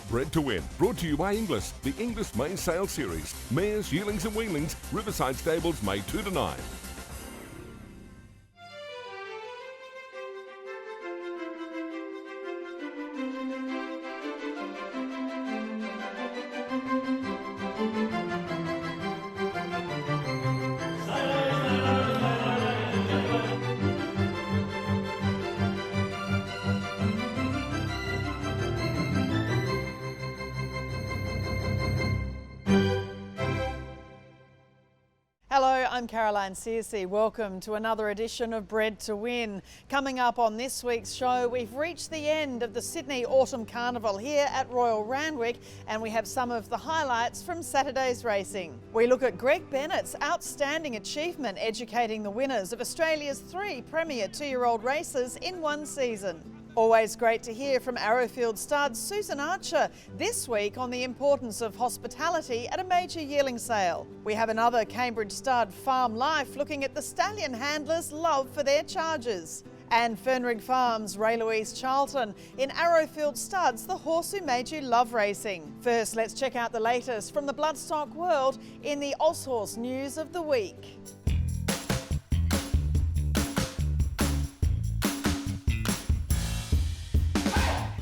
Bred to Win, brought to you by Inglis, the Inglis Main Sale Series. Mares, yearlings and weanlings, Riverside Stables, May 2 to 9. Hello, I'm Caroline Searcy. Welcome to another edition of Bred to Win. Coming up on this week's show, we've reached the end of the Sydney Autumn Carnival here at Royal Randwick, and we have some of the highlights from Saturday's racing. We look at Greg Bennett's outstanding achievement educating the winners of Australia's 3 premier 2-year-old races in one season. Always great to hear from Arrowfield stud Susan Archer this week on the importance of hospitality at a major yearling sale. We have another Cambridge stud Farm Life looking at the stallion handlers' love for their chargers. And Fernrigg Farm's Rae-Louise Charlton in Arrowfield Studs, the horse who made you love racing. First, let's check out the latest from the bloodstock world in the Aushorse News of the Week.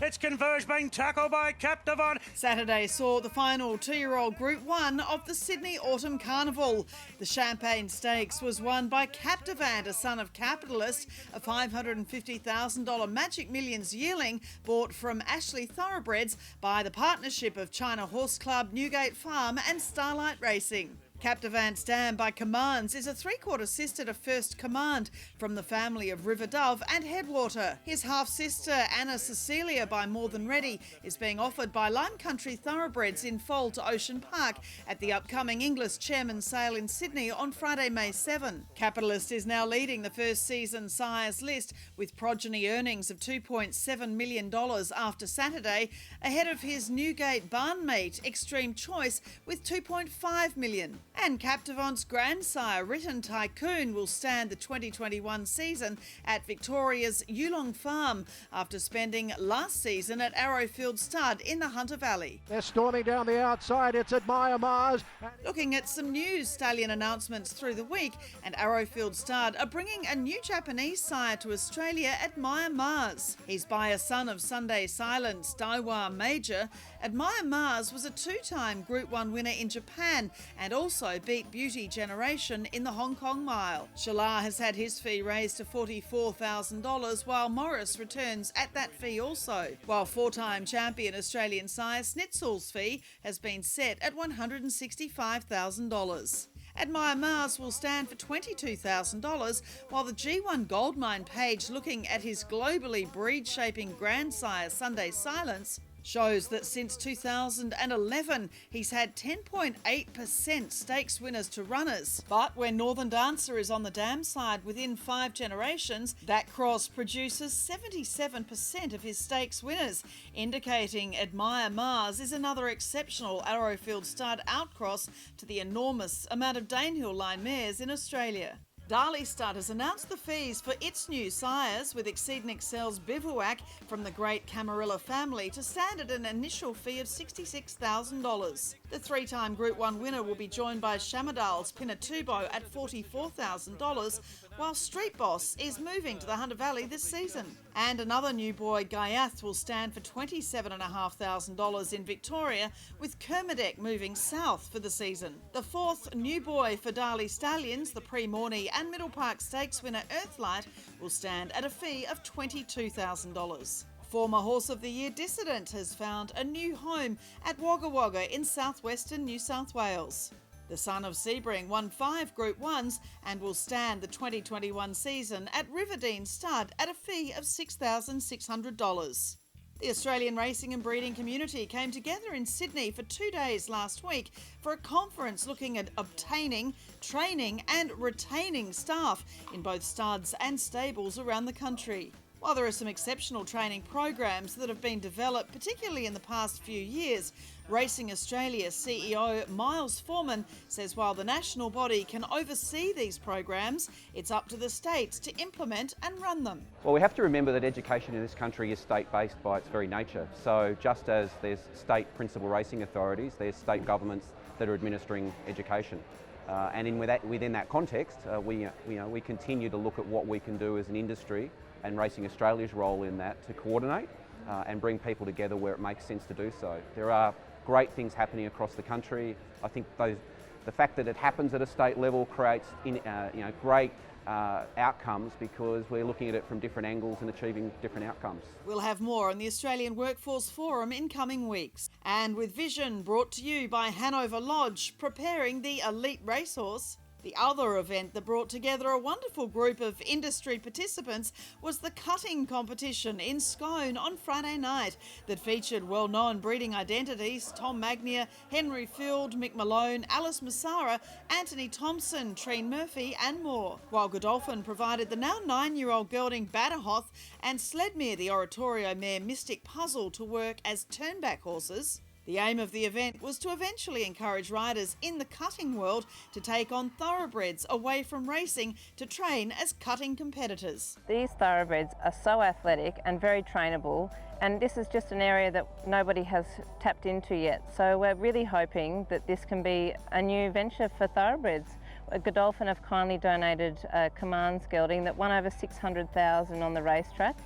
It's Converge being tackled by Captivant. Saturday saw the final 2-year-old Group 1 of the Sydney Autumn Carnival. The Champagne Stakes was won by Captivant, a son of Capitalist, a $550,000 Magic Millions yearling bought from Ashley Thoroughbreds by the partnership of China Horse Club, Newgate Farm and Starlight Racing. Captivant's Dam by Commands is a 3/4 sister to First Command from the family of River Dove and Headwater. His half-sister Anna Cecilia by More Than Ready is being offered by Lime Country Thoroughbreds in foal to Ocean Park at the upcoming Inglis Chairman's Sale in Sydney on Friday, May 7. Capitalist is now leading the first season sires list with progeny earnings of $2.7 million after Saturday, ahead of his Newgate barnmate Extreme Choice with $2.5 million. And Captivant's grandsire, Written Tycoon, will stand the 2021 season at Victoria's Yearling Farm after spending last season at Arrowfield Stud in the Hunter Valley. They're storming down the outside. It's Admire Mars. Looking at some new stallion announcements through the week, and Arrowfield Stud are bringing a new Japanese sire to Australia, Admire Mars. He's by a son of Sunday Silence, Daiwa Major. Admire Mars was a 2-time Group 1 winner in Japan and also beat Beauty Generation in the Hong Kong Mile. Shalar has had his fee raised to $44,000, while Morris returns at that fee also, while 4-time champion Australian sire Snitzel's fee has been set at $165,000. Admire Mars will stand for $22,000, while the G1 Goldmine page looking at his globally breed-shaping grandsire Sunday Silence shows that since 2011, he's had 10.8% stakes winners to runners. But when Northern Dancer is on the dam side within 5 generations, that cross produces 77% of his stakes winners, indicating Admire Mars is another exceptional Arrowfield stud outcross to the enormous amount of Danehill line mares in Australia. Darley Stud has announced the fees for its new sires, with Exceed and Excel's Bivouac from the great Camarilla family to stand at an initial fee of $66,000. The 3-time Group 1 winner will be joined by Shamadal's Pinatubo at $44,000, while Street Boss is moving to the Hunter Valley this season. And another new boy, Gaiath, will stand for $27,500 in Victoria, with Kermadec moving south for the season. The 4th new boy for Darley Stallions, the Pre-Morney and Middle Park Stakes winner Earthlight, will stand at a fee of $22,000. Former Horse of the Year Dissident has found a new home at Wagga Wagga in southwestern New South Wales. The son of Sebring won 5 Group 1s and will stand the 2021 season at Riverdene Stud at a fee of $6,600. The Australian racing and breeding community came together in Sydney for 2 days last week for a conference looking at obtaining, training and retaining staff in both studs and stables around the country. While there are some exceptional training programs that have been developed, particularly in the past few years, Racing Australia CEO Miles Foreman says while the national body can oversee these programs, it's up to the states to implement and run them. Well, we have to remember that education in this country is state-based by its very nature. So just as there's state principal racing authorities, there's state governments that are administering education. And within that context, we continue to look at what we can do as an industry and Racing Australia's role in that to coordinate and bring people together where it makes sense to do so. There are great things happening across the country. I think the fact that it happens at a state level creates great outcomes because we're looking at it from different angles and achieving different outcomes. We'll have more on the Australian Workforce Forum in coming weeks. And with Vision brought to you by Hanover Lodge, preparing the elite racehorse. The other event that brought together a wonderful group of industry participants was the cutting competition in Scone on Friday night that featured well-known breeding identities Tom Magnier, Henry Field, Mick Malone, Alice Massara, Anthony Thompson, Treen Murphy and more. While Godolphin provided the now 9-year-old gelding Badajoz and Sledmere the Oratorio mare Mystic Puzzle to work as turnback horses. The aim of the event was to eventually encourage riders in the cutting world to take on thoroughbreds away from racing to train as cutting competitors. These thoroughbreds are so athletic and very trainable, and this is just an area that nobody has tapped into yet. So we're really hoping that this can be a new venture for thoroughbreds. Godolphin have kindly donated a Commands gelding that won over $600,000 on the racetrack.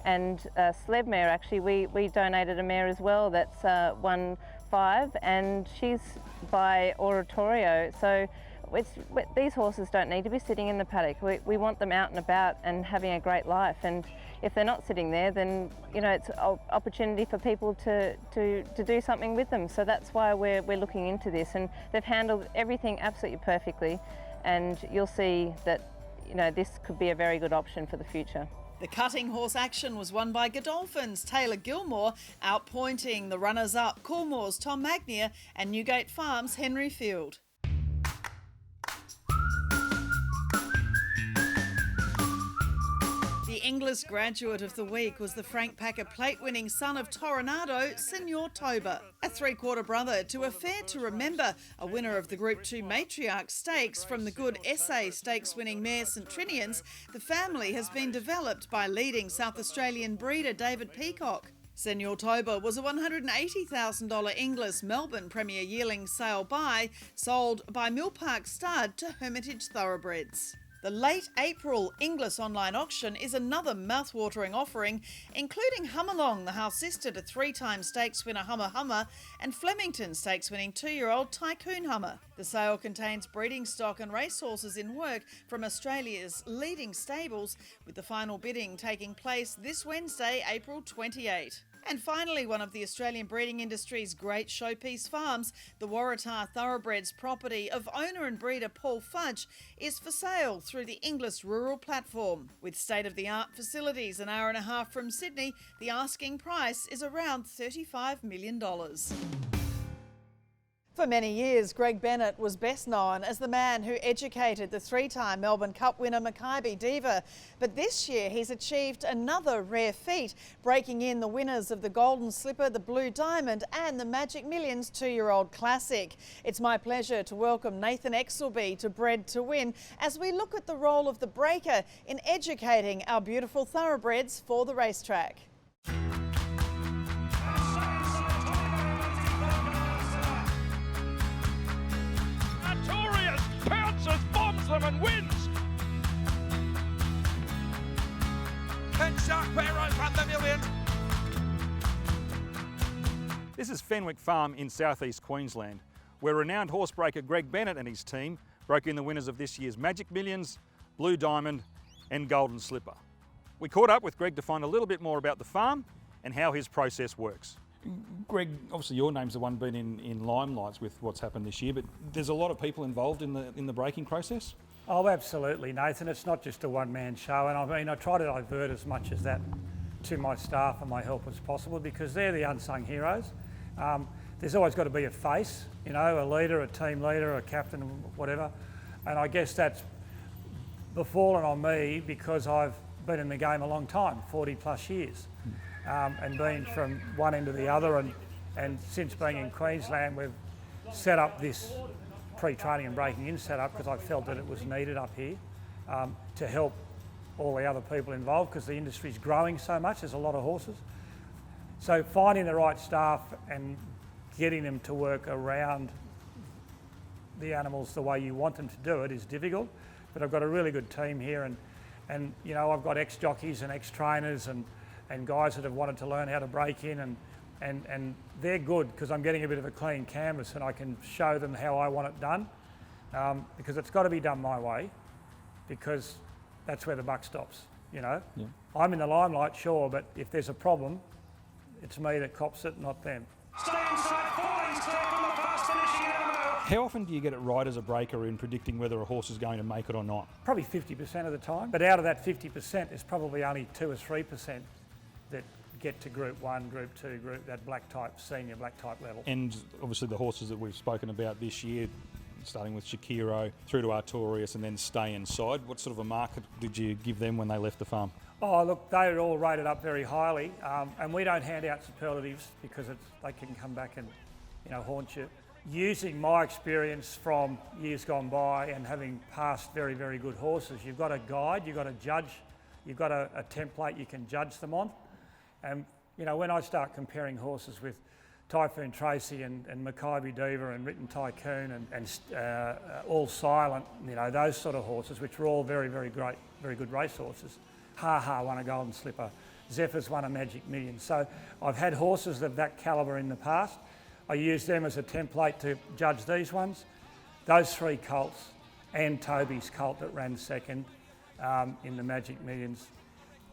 And Sledmere, actually, we donated a mare as well that's won 5, and she's by Oratorio. So these horses don't need to be sitting in the paddock. We want them out and about and having a great life. And if they're not sitting there, then it's an opportunity for people to do something with them. So that's why we're looking into this. And they've handled everything absolutely perfectly. And you'll see that this could be a very good option for the future. The cutting horse action was won by Godolphin's Taylor Gilmore, outpointing the runners-up Coolmore's Tom Magnier and Newgate Farm's Henry Field. The Inglis graduate of the week was the Frank Packer plate-winning son of Toronado, Senor Toba. A three-quarter brother to a Fair to Remember, a winner of the Group 2 Matriarch Stakes from the Good SA Stakes-winning mare St Trinians, the family has been developed by leading South Australian breeder David Peacock. Senor Toba was a $180,000 Inglis Melbourne Premier Yearling sale sold by Mill Park Stud to Hermitage Thoroughbreds. The late April Inglis online auction is another mouth-watering offering, including Humalong, the half-sister to 3-time stakes winner Hummer, and Flemington stakes-winning 2-year-old Tycoon Hummer. The sale contains breeding stock and racehorses in work from Australia's leading stables, with the final bidding taking place this Wednesday, April 28. And finally, one of the Australian breeding industry's great showpiece farms, the Waratah Thoroughbreds property of owner and breeder Paul Fudge, is for sale through the Inglis Rural Platform. With state-of-the-art facilities an hour and a half from Sydney, the asking price is around $35 million. For many years, Greg Bennett was best known as the man who educated the 3-time Melbourne Cup winner Makybe Diva. But this year he's achieved another rare feat, breaking in the winners of the Golden Slipper, the Blue Diamond and the Magic Millions 2-year-old Classic. It's my pleasure to welcome Nathan Exelby to Bred to Win as we look at the role of the breaker in educating our beautiful thoroughbreds for the racetrack. Bombs them and wins. Ken Shark Pharaohs won the million. This is Fernrigg Farm in southeast Queensland, where renowned horsebreaker Greg Bennett and his team broke in the winners of this year's Magic Millions, Blue Diamond and Golden Slipper. We caught up with Greg to find a little bit more about the farm and how his process works. Greg, obviously your name's the one been in limelights with what's happened this year, but there's a lot of people involved in the breaking process? Oh, absolutely, Nathan. It's not just a one-man show, and I try to divert as much as that to my staff and my help as possible because they're the unsung heroes. There's always got to be a face, a leader, a team leader, a captain, whatever, and I guess that's befallen on me because I've been in the game a long time, 40 plus years, and been from one end to the other, and since being in Queensland we've set up this pre-training and breaking in setup because I felt that it was needed up here to help all the other people involved because the industry's growing so much, there's a lot of horses. So finding the right staff and getting them to work around the animals the way you want them to do it is difficult, but I've got a really good team here, and you know, I've got ex-jockeys and ex-trainers and guys that have wanted to learn how to break in, and they're good because I'm getting a bit of a clean canvas and I can show them how I want it done, because it's got to be done my way, because that's where the buck stops, you know. Yeah. I'm in the limelight, sure, but if there's a problem, it's me that cops it, not them. Stay inside, falling step on the fast finishing animal. How often do you get it right as a breaker in predicting whether a horse is going to make it or not? Probably 50% of the time, but out of that 50%, there's probably only 2 or 3% that get to Group 1, Group 2, that black type, senior black type level. And obviously the horses that we've spoken about this year, starting with Shakiro through to Artorias and then Stay Inside, what sort of a market did you give them when they left the farm? Oh look, they're all rated up very highly, and we don't hand out superlatives because they can come back and, you know, haunt you. Using my experience from years gone by and having passed very, very good horses, you've got a guide, you've got a judge, you've got a template you can judge them on. And you know, when I start comparing horses with Typhoon Tracy and Mackay Diva and Written Tycoon and All Silent, you know, those sort of horses, which were all very, very great, very good race horses. Ha Ha won a Golden Slipper, Zephyr's won a Magic Million. So I've had horses of that calibre in the past. I use them as a template to judge these ones. Those 3 colts and Toby's colt that ran second in the Magic Millions,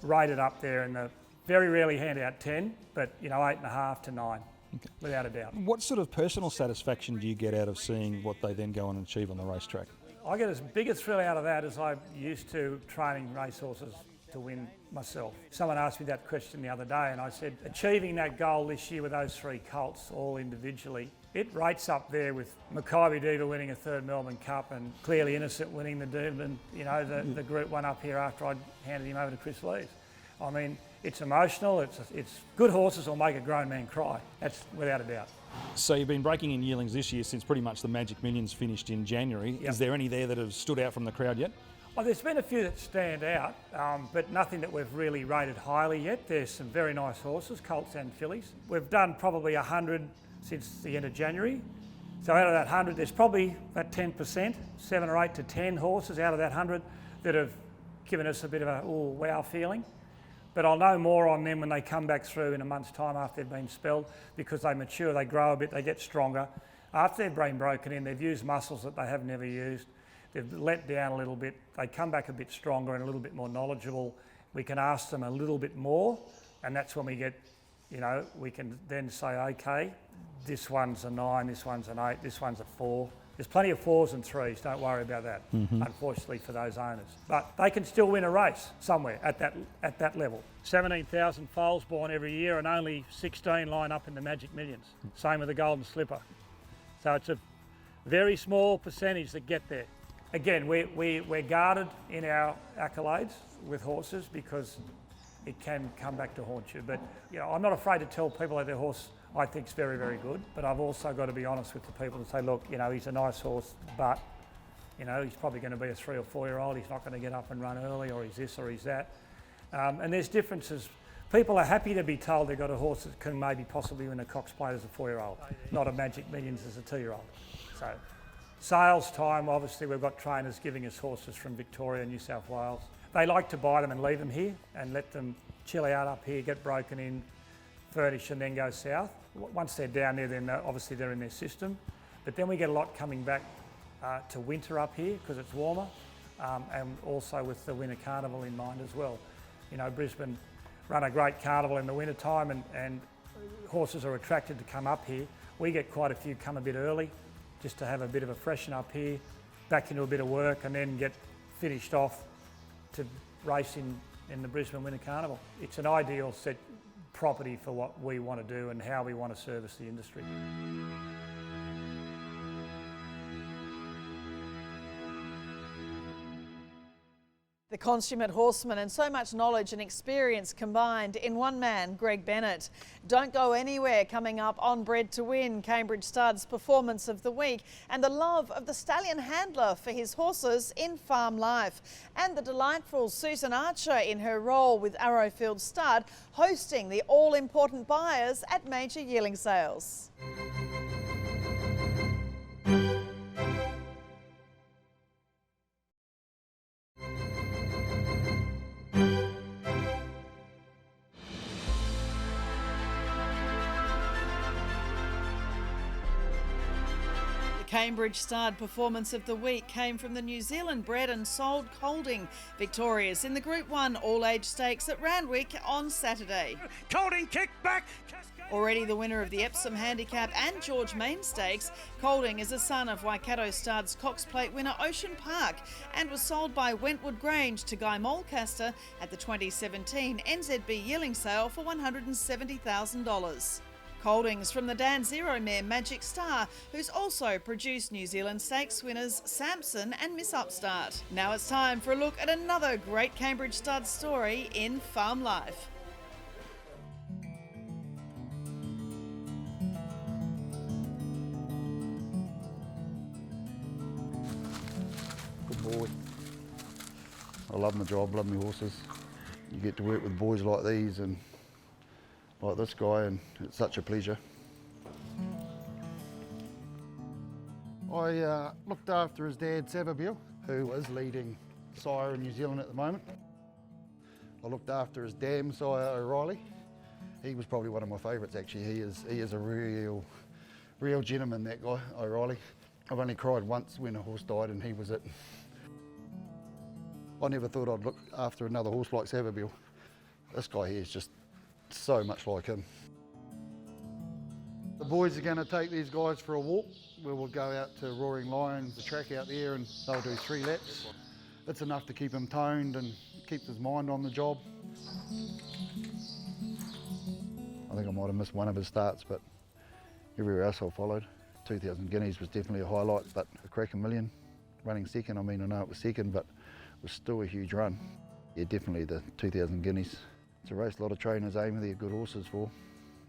rated up there in the, very rarely hand out 10, but you know, 8.5 to 9, okay, without a doubt. What sort of personal satisfaction do you get out of seeing what they then go on and achieve on the racetrack? I get as big a thrill out of that as I'm used to training racehorses to win myself. Someone asked me that question the other day and I said, achieving that goal this year with those 3 colts all individually, it rates up there with Mackay Diva winning a 3rd Melbourne Cup and Clearly Innocent winning the Doomben, you know, the Group 1 up here after I'd handed him over to Chris Lees. I mean, it's emotional, it's good horses will make a grown man cry, that's without a doubt. So you've been breaking in yearlings this year since pretty much the Magic Millions finished in January. Yep. Is there any there that have stood out from the crowd yet? Well, there's been a few that stand out, but nothing that we've really rated highly yet. There's some very nice horses, colts and fillies. We've done probably 100 since the end of January. So out of that 100, there's probably about 10%, 7 or 8 to 10 horses out of that 100 that have given us a bit of a ooh, wow feeling. But I'll know more on them when they come back through in a month's time after they've been spelled, because they mature, they grow a bit, they get stronger. After they've been broken in, they've used muscles that they have never used. They've let down a little bit, they come back a bit stronger and a little bit more knowledgeable. We can ask them a little bit more, and that's when we get, you know, we can then say, okay, this one's a 9, this one's an 8, this one's a 4. There's plenty of 4s and 3s, don't worry about that, unfortunately for those owners. But they can still win a race somewhere at that level. 17,000 foals born every year and only 16 line up in the Magic Millions. Same with the Golden Slipper. So it's a very small percentage that get there. Again, we're guarded in our accolades with horses because it can come back to haunt you. But you know, I'm not afraid to tell people that their horse I think is very, very good. But I've also got to be honest with the people and say, look, you know, he's a nice horse, but you know, he's probably going to be a 3 or 4 year old. He's not going to get up and run early, or he's this or he's that. And there's differences. People are happy to be told they've got a horse that can maybe possibly win a Cox Plate as a 4 year old, not a Magic Millions as a 2 year old. So. Sales time, obviously we've got trainers giving us horses from Victoria and New South Wales. They like to buy them and leave them here and let them chill out up here, get broken in, furnish and then go south. Once they're down there, then obviously they're in their system. But then we get a lot coming back to winter up here because it's warmer, and also with the winter carnival in mind as well. You know, Brisbane run a great carnival in the winter time and horses are attracted to come up here. We get quite a few come a bit early, just to have a bit of a freshen up here, back into a bit of work and then get finished off to race in the Brisbane Winter Carnival. It's an ideal set property for what we want to do and how we want to service the industry. The consummate horseman and so much knowledge and experience combined in one man, Greg Bennett. Don't go anywhere coming up on Bred To Win, Cambridge Stud's Performance of the Week, and the love of the stallion handler for his horses in farm life, and the delightful Susan Archer in her role with Arrowfield Stud, hosting the all-important buyers at major yearling sales. Cambridge Stud Performance of the Week came from the New Zealand bred and sold Colding, victorious in the Group 1 all-age stakes at Randwick on Saturday. Colding kick back. Already the winner of the Epsom Handicap and George Main Stakes, Colding is a son of Waikato Stud's Cox Plate winner Ocean Park and was sold by Wentwood Grange to Guy Mulcaster at the 2017 NZB yearling sale for $170,000. Colding's from the Dan Zero mare Magic Star, who's also produced New Zealand Stakes winners Samson and Miss Upstart. Now it's time for a look at another great Cambridge Stud story in farm life. Good boy. I love my job, love my horses. You get to work with boys like these and like this guy, and it's such a pleasure. I looked after his dad, Savabeel, who is leading sire in New Zealand at the moment. I looked after his dam sire, O'Reilly. He was probably one of my favourites actually. He is a real gentleman, that guy, O'Reilly. I've only cried once when a horse died, and he was it. I never thought I'd look after another horse like Savabeel. This guy here is just so much like him. The boys are going to take these guys for a walk where we'll go out to Roaring Lions, the track out there, and they'll do 3 laps. It's enough to keep him toned and keep his mind on the job. I think I might have missed one of his starts, but everywhere else I followed. 2,000 guineas was definitely a highlight, but a cracking million running second. I mean, I know it was second, but it was still a huge run. Yeah, definitely the 2,000 guineas. It's a race a lot of trainers aim their good horses for,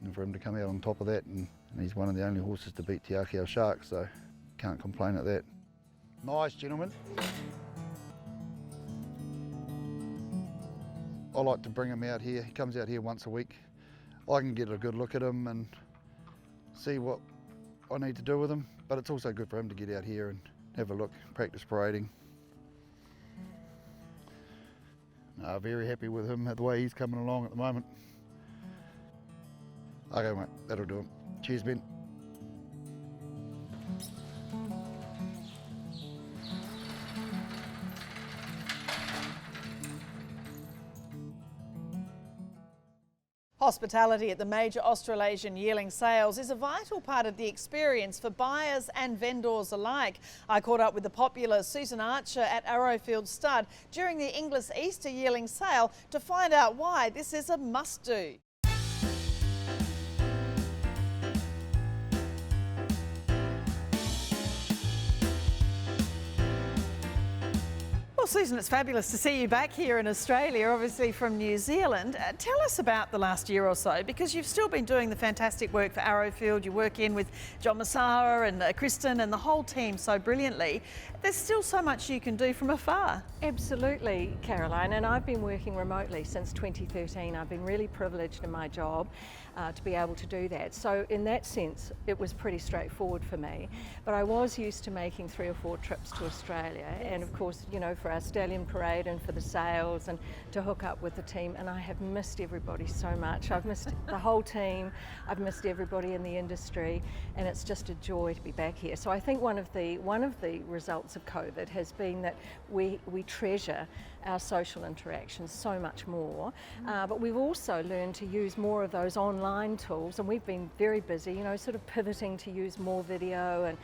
and for him to come out on top of that, and he's one of the only horses to beat Te Akau Shark, so can't complain at that. Nice, gentlemen. I like to bring him out here. He comes out here once a week. I can get a good look at him and see what I need to do with him, but it's also good for him to get out here and have a look, practice parading. Very happy with him, the way he's coming along at the moment. Okay, mate, that'll do him. Cheers, Ben. Hospitality at the major Australasian yearling sales is a vital part of the experience for buyers and vendors alike. I caught up with the popular Susan Archer at Arrowfield Stud during the Inglis Easter yearling sale to find out why this is a must-do. Well, Susan, it's fabulous to see you back here in Australia, obviously from New Zealand. Tell us about the last year or so, because you've still been doing the fantastic work for Arrowfield. You work in with John Massara and Kristen and the whole team so brilliantly. There's still so much you can do from afar. Absolutely, Caroline, and I've been working remotely since 2013. I've been really privileged in my job to be able to do that. So in that sense, it was pretty straightforward for me. But I was used to making 3 or 4 trips to Australia, and of course, you know, for our stallion parade and for the sales and to hook up with the team, and I have missed everybody so much. I've missed the whole team, I've missed everybody in the industry, and it's just a joy to be back here. So I think one of the results of COVID has been that we treasure our social interactions so much more, but we've also learned to use more of those online tools, and we've been very busy, you know, sort of pivoting to use more video and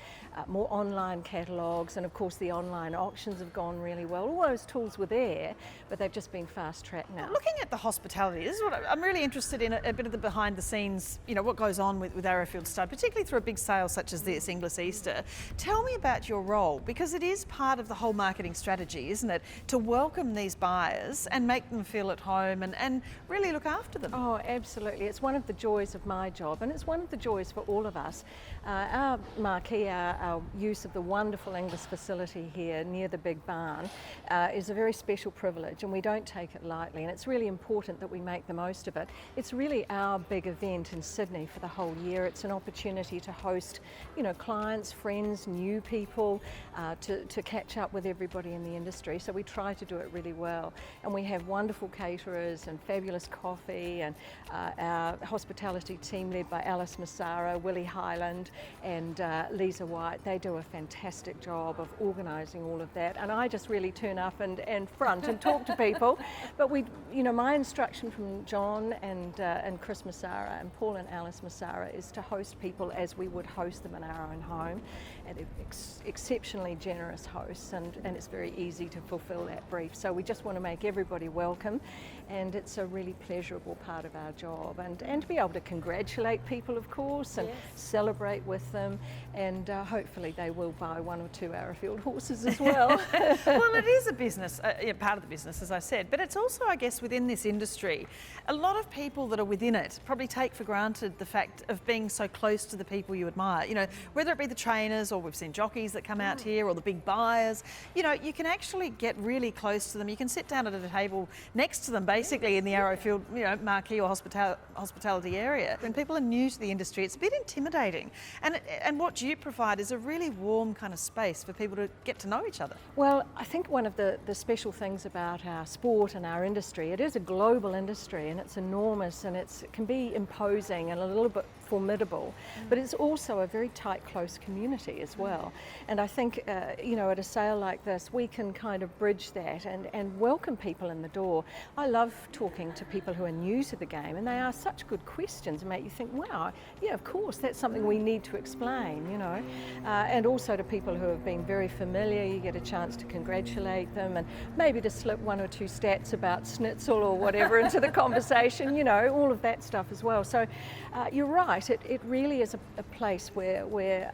more online catalogues, and of course the online auctions have gone really well. All those tools were there, but they've just been fast-tracked now. Looking at the hospitality, this is what I'm really interested in, a bit of the behind the scenes, you know, what goes on with Arrowfield Stud, particularly through a big sale such as this, Inglis Easter. Tell me about your role, because it is part of the whole marketing strategy, isn't it, to welcome welcome these buyers and make them feel at home and really look after them? Oh, absolutely. It's one of the joys of my job, and it's one of the joys for all of us. Our marquee, our use of the wonderful Inglis facility here near the big barn is a very special privilege, and we don't take it lightly, and it's really important that we make the most of it. It's really our big event in Sydney for the whole year. It's an opportunity to host, you know, clients, friends, new people, to catch up with everybody in the industry. So we try to do it really well, and we have wonderful caterers and fabulous coffee, and our hospitality team led by Alice Massara, Willie Highland and Lisa White. They do a fantastic job of organising all of that, and I just really turn up and front and talk to people. But we, you know, my instruction from John and Chris Massara and Paul and Alice Massara is to host people as we would host them in our own home, and exceptionally generous hosts, and it's very easy to fulfil that brief. So we just want to make everybody welcome, and it's a really pleasurable part of our job, and to be able to congratulate people, of course, and celebrate with them, and hopefully they will buy 1 or 2 Arrowfield horses as well. Well, it is a business, part of the business, as I said, but it's also, I guess, within this industry, a lot of people that are within it probably take for granted the fact of being so close to the people you admire. You know, whether it be the trainers, or we've seen jockeys that come out here, or the big buyers, you know, you can actually get really close to them. You can sit down at a table next to them, basically, in the Arrowfield, you know, marquee or hospitality area. When people are new to the industry, it's a bit intimidating. And what you provide is a really warm kind of space for people to get to know each other. Well, I think one of the special things about our sport and our industry, it is a global industry, and it's enormous, and it can be imposing and a little bit formidable, but it's also a very tight, close community as well. And I think, you know, at a sale like this, we can kind of bridge that and welcome people in the door. I love talking to people who are new to the game, and they ask such good questions and make you think, wow, yeah, of course, that's something we need to explain, you know. And also to people who have been very familiar, you get a chance to congratulate them and maybe to slip 1 or 2 stats about schnitzel or whatever into the conversation, you know, all of that stuff as well. So you're right. It really is a place where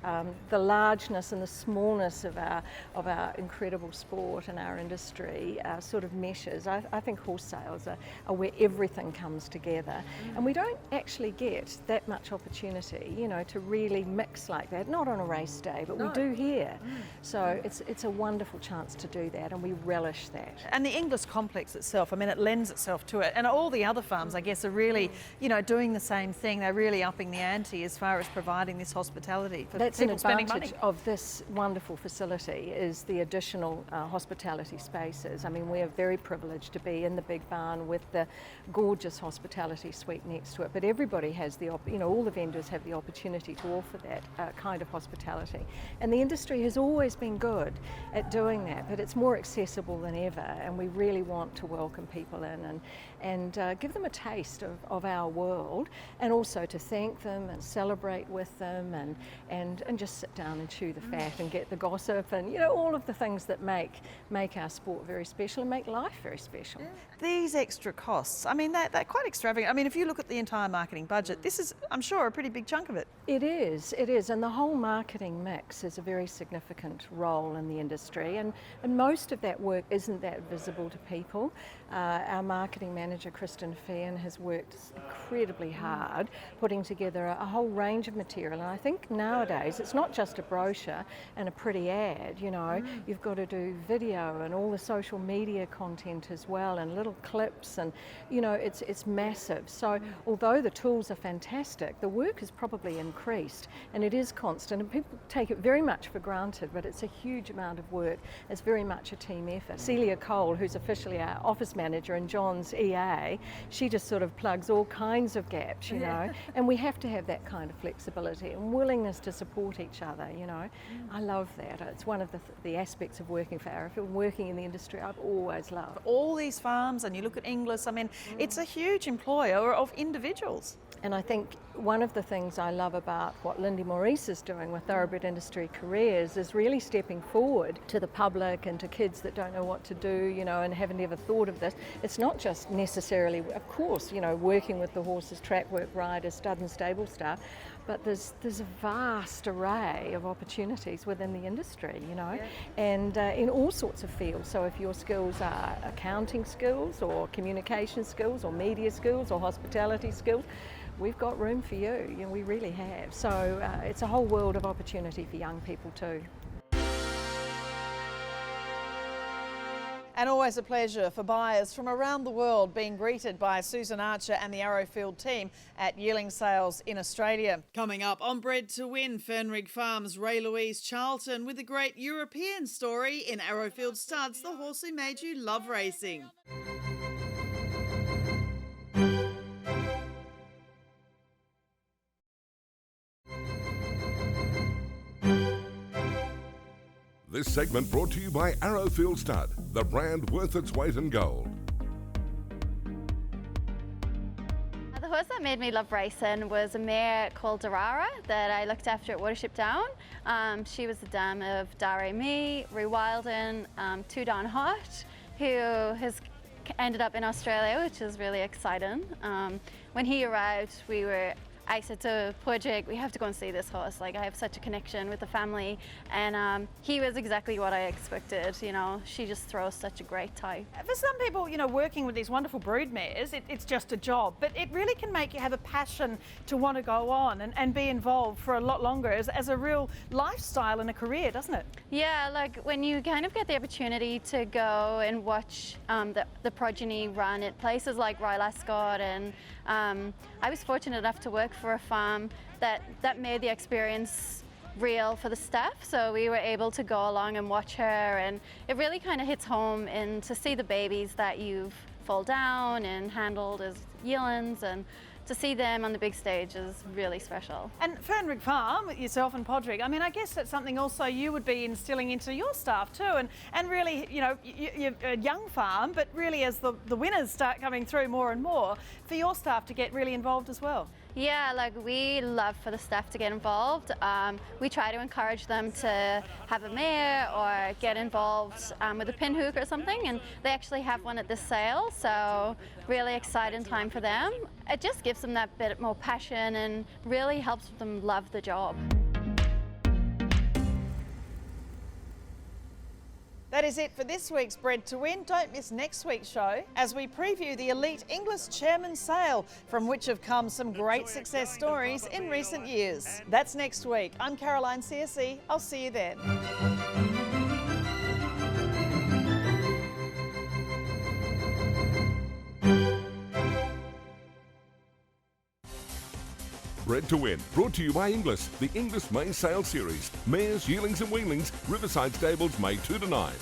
the largeness and the smallness of our incredible sport and our industry sort of meshes. I think horse sales are where everything comes together, and we don't actually get that much opportunity, you know, to really mix like that. Not on a race day, but we do here. So it's a wonderful chance to do that, and we relish that. And the Inglis complex itself, I mean, it lends itself to it, and all the other farms, I guess, are really, you know, doing the same thing. They're really upping the ante as far as providing this hospitality for That's people an spending advantage money. of this wonderful facility is the additional hospitality spaces. I mean, we are very privileged to be in the big barn with the gorgeous hospitality suite next to it, but everybody has the, you know, all the vendors have the opportunity to offer that kind of hospitality. And the industry has always been good at doing that, but it's more accessible than ever, and we really want to welcome people in and give them a taste of our world, and also to thank them and celebrate with them and just sit down and chew the fat and get the gossip and, you know, all of the things that make our sport very special and make life very special. These extra costs, I mean, they're quite extravagant. I mean, if you look at the entire marketing budget, this is, I'm sure, a pretty big chunk of it. It is, and the whole marketing mix is a very significant role in the industry, and most of that work isn't that visible to people. Our marketing manager, Kristen Feehan, has worked incredibly hard putting together a whole range of material, and I think nowadays it's not just a brochure and a pretty ad, you know, you've got to do video and all the social media content as well, and little clips, and, you know, it's massive. So although the tools are fantastic, the work has probably increased, and it is constant, and people take it very much for granted, but it's a huge amount of work. It's very much a team effort. Celia Cole, who's officially our office manager and John's EA, she just sort of plugs all kinds of gaps, you know, and we have to have that kind of flexibility and willingness to support each other, you know. I love that. It's one of the aspects of working for Arrowfield, working in the industry I've always loved. All these farms, and you look at Inglis, I mean, it's a huge employer of individuals. And I think One of the things I love about what Lindy Maurice is doing with Thoroughbred Industry Careers is really stepping forward to the public and to kids that don't know what to do, you know, and haven't ever thought of this. It's not just necessarily, of course, you know, working with the horses, track work, riders, stud and stable staff, but there's a vast array of opportunities within the industry, you know, and in all sorts of fields. So if your skills are accounting skills or communication skills or media skills or hospitality skills, we've got room for you, you know, we really have. So it's a whole world of opportunity for young people too. And always a pleasure for buyers from around the world being greeted by Susan Archer and the Arrowfield team at yearling sales in Australia. Coming up on Bred to Win, Fernrigg Farm's Rae-Louise Charlton with a great European story in Arrowfield Studs, the horse who made you love racing. This segment brought to you by Arrowfield Stud, the brand worth its weight in gold. The horse that made me love racing was a mare called Darara that I looked after at Watership Down. She was the dam of Dare Me, Rewildin, Too Darn Hot, who has ended up in Australia, which is really exciting. When he arrived, I said to poor Jake, we have to go and see this horse. Like, I have such a connection with the family, and he was exactly what I expected. You know, she just throws such a great type. For some people, you know, working with these wonderful brood mares, it's just a job, but it really can make you have a passion to want to go on and be involved for a lot longer as a real lifestyle and a career, doesn't it? Yeah, like when you kind of get the opportunity to go and watch the progeny run at places like Royal Ascot, and I was fortunate enough to work for a farm that made the experience real for the staff, so we were able to go along and watch her, and it really kind of hits home, and to see the babies that you've foaled down and handled as yearlings, and to see them on the big stage is really special. And Fernrigg Farm, yourself and Podrick, I mean, I guess that's something also you would be instilling into your staff too, and really, you know, you're a young farm, but really as the winners start coming through more and more, for your staff to get really involved as well. Yeah, like we love for the staff to get involved. We try to encourage them to have a mare or get involved with a pin hook or something, and they actually have one at this sale, so really exciting time for them. It just gives them that bit more passion and really helps them love the job. That is it for this week's Bred to Win. Don't miss next week's show as we preview the elite Inglis Chairman's Sale, from which have come some great success stories in recent years. That's next week. I'm Caroline Searcy. I'll see you then. Bred to Win, brought to you by Inglis, the Inglis May Sale Series. Mares, yearlings and weanlings, Riverside Stables, May 2 to 9.